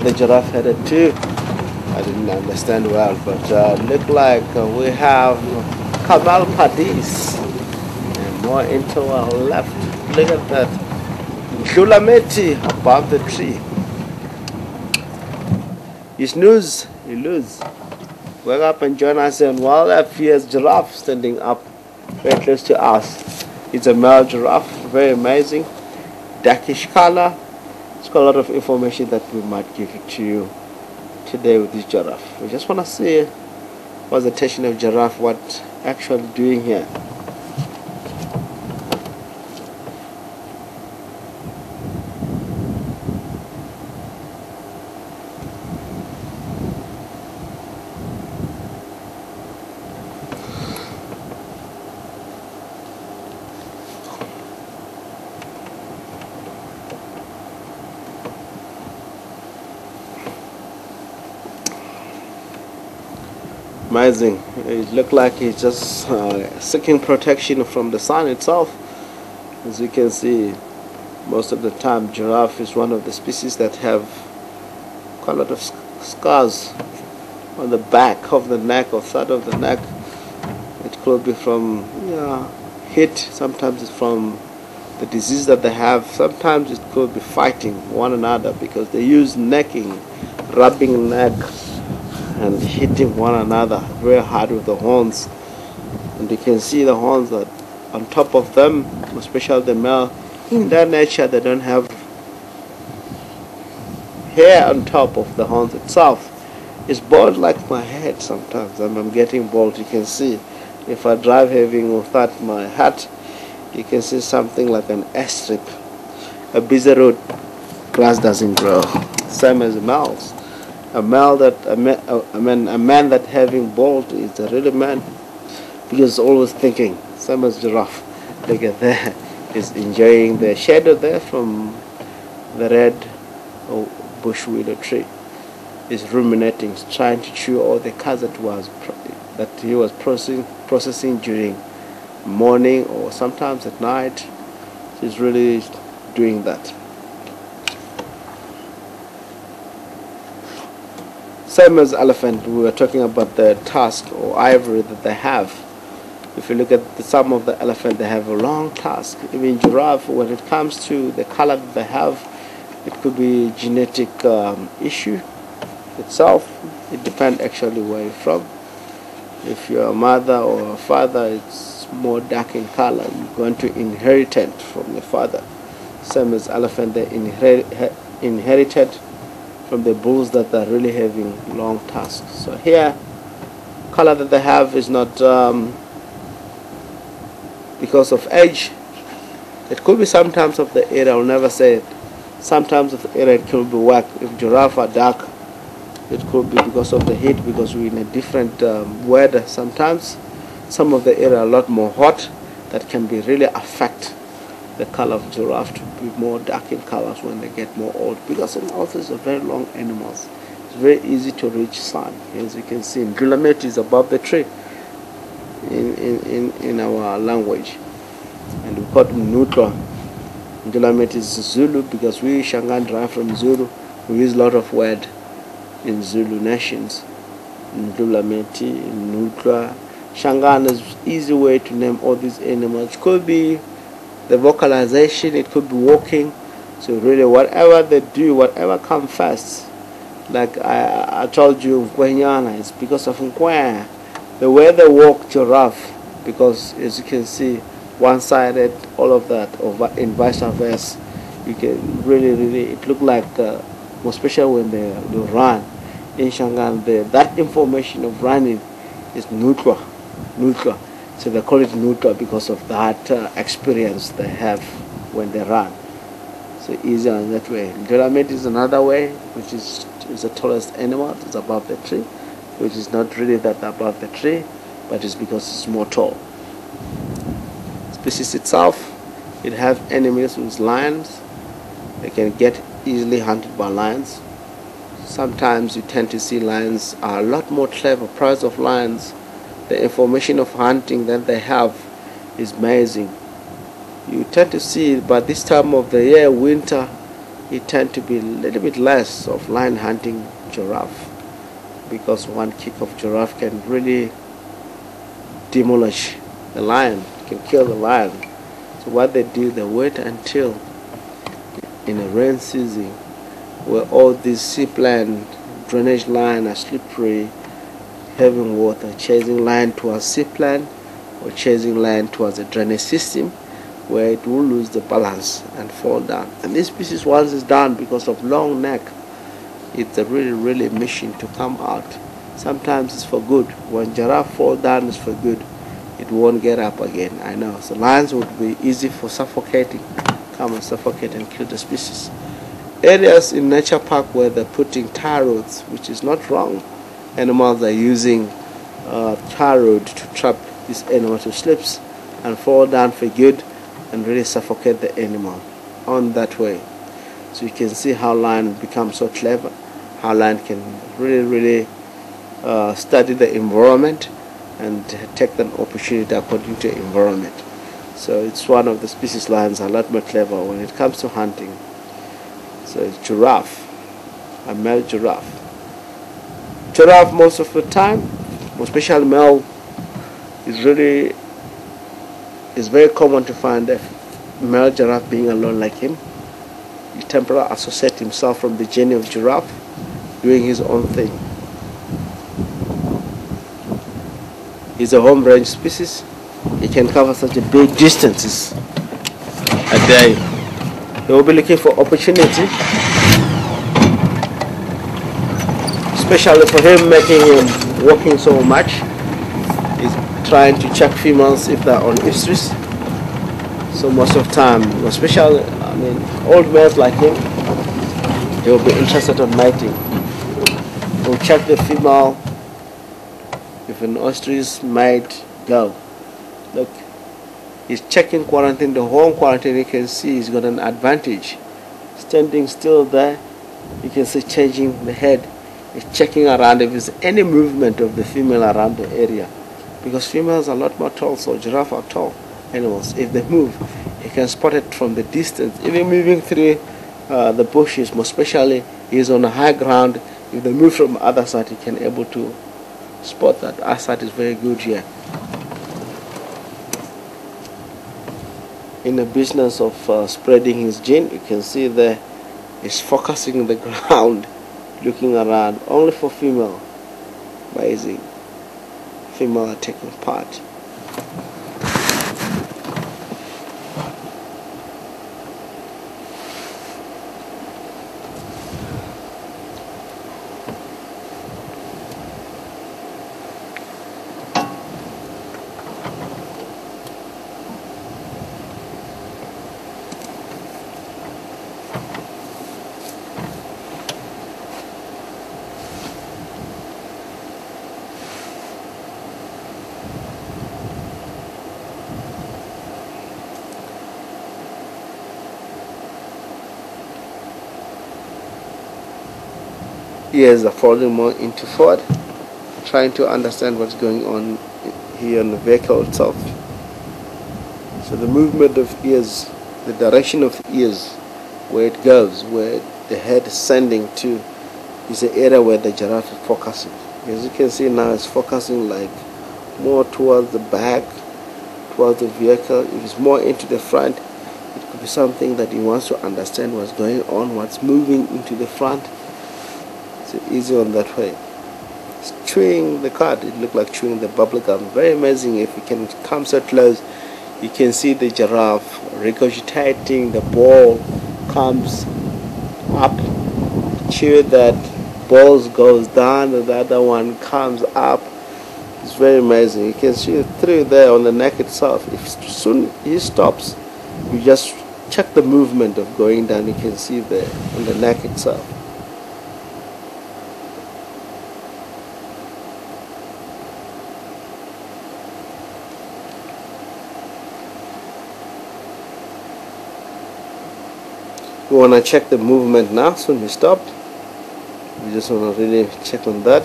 the giraffe headed to. I didn't understand well, but look like we have Kamal Padis and more into our left. Look at that. Shulameti above the tree. You snooze, you lose. Wake up and join us in wildlife fierce giraffe standing up very close to us. It's a male giraffe, very amazing, darkish color. It's got a lot of information that we might give it to you today with this giraffe. We just want to see what's the tension of giraffe, what actually doing here. Amazing. It looked like he's just seeking protection from the sun itself. As you can see, most of the time giraffe is one of the species that have quite a lot of scars on the back of the neck or side of the neck. It could be from heat, sometimes it's from the disease that they have, sometimes it could be fighting one another because they use necking, rubbing neck and hitting one another very hard with the horns. And you can see the horns that on top of them, especially the male, in their nature they don't have hair on top of the horns itself. It's bald like my head sometimes. I'm getting bald. You can see if I drive having without my hat, you can see something like an S-strip. A busy road, grass doesn't grow. Same as males. A man that having bald is a really man because always thinking. Same as giraffe. Look at that. Is enjoying the shadow there from the red bush willow tree. Is ruminating, trying to chew all the cards that he was processing during morning or sometimes at night. He's really doing that. Same as elephant, we were talking about the tusk or ivory that they have. If you look at some of the elephant, they have a long tusk. Even giraffe, when it comes to the color that they have, it could be genetic issue itself. It depends actually where you're from. If you're a mother or a father, it's more dark in color. You're going to inherit it from your father. Same as elephant, they inherited from the bulls that are really having long tusks. So here, color that they have is not because of age. It could be sometimes of the area. I'll never say it. Sometimes of the area it could be white. If giraffe are dark, it could be because of the heat, because we're in a different weather. Sometimes some of the area are a lot more hot. That can be really affect the color of giraffe to be more dark in colors when they get more old, because also are very long animals. It's very easy to reach sun. As you can see, Gulameti is above the tree in our language, and we call them Nutla. Gulameti is Zulu because we Shangaan derive from Zulu. We use a lot of word in Zulu nations. Gulameti, Nutla. Shangaan is easy way to name all these animals. It could be the vocalization, it could be walking. So really whatever they do, whatever comes first. Like I told you, Nkwenyana, it's because of Nkwe. The way they walk giraffe, because as you can see, one-sided, all of that, or in vice versa, you can really, it look like, especially when they run in Shangaan, that information of running is Nutwa. So they call it Nutwa because of that experience they have when they run. So easier in that way. Giraffe is another way, which is the tallest animal. It's above the tree, which is not really that above the tree, but it's because it's more tall. Species itself, it have enemies with lions. They can get easily hunted by lions. Sometimes you tend to see lions are a lot more clever. Price of lions, the information of hunting that they have is amazing. You tend to see by this time of the year, winter, it tend to be a little bit less of lion hunting giraffe, because one kick of giraffe can really demolish the lion, can kill the lion. So what they do, they wait until in a rain season where all these seaplain drainage line are slippery, having water, chasing line towards seaplain or chasing line towards the drainage system, where it will lose the balance and fall down. And this species, once it's down, because of long neck, it's a really mission to come out. Sometimes it's for good. When giraffe fall down, it's for good. It won't get up again, I know. So lions would be easy for suffocating, come and suffocate and kill the species. Areas in nature park where they're putting tar roads, which is not wrong. Animals are using tar road to trap this animal to slips and fall down for good and really suffocate the animal on that way. So you can see how lion becomes so clever, how lion can really study the environment and take an opportunity according to environment. So it's one of the species lions are a lot more clever when it comes to hunting. So it's giraffe, a male giraffe. Giraffe, most of the time, especially male, is very common to find a male giraffe being alone like him. He temporarily associates himself from the journey of giraffe, doing his own thing. He's a home range species. He can cover such a big distances a day. He will be looking for opportunity, especially for him making him walking so much. He's trying to check females if they're on estrus. So most of the time, especially old males like him, they will be interested in mating. He'll check the female. If an ostrich might go, look, he's checking quarantine. The whole quarantine, you can see he's got an advantage. Standing still there, you can see changing the head. He's checking around if there's any movement of the female around the area, because females are a lot more tall. So giraffe are tall animals. If they move, you can spot it from the distance. Even moving through the bushes, most especially, he's on a high ground. If they move from the other side, you can able to spot that. Eyesight is very good here. In the business of spreading his gene, you can see there he's focusing the ground, looking around only for female. Amazing. Female are taking part. Ears are falling more into forward, trying to understand what's going on here in the vehicle itself. So the movement of ears, the direction of the ears, where it goes, where the head is sending to, is the area where the giraffe is focusing. As you can see now, it's focusing like more towards the back, towards the vehicle. If it's more into the front, it could be something that he wants to understand what's going on, what's moving into the front. So easy on that way. It's chewing the card. It looked like chewing the bubble gum. Very amazing. If you can come so close, you can see the giraffe regurgitating. The ball comes up, chew that, balls goes down, and the other one comes up. It's very amazing. You can see it through there on the neck itself. If soon he stops, you just check the movement of going down. You can see there on the neck itself. We want to check the movement now. Soon we stop. We just want to really check on that.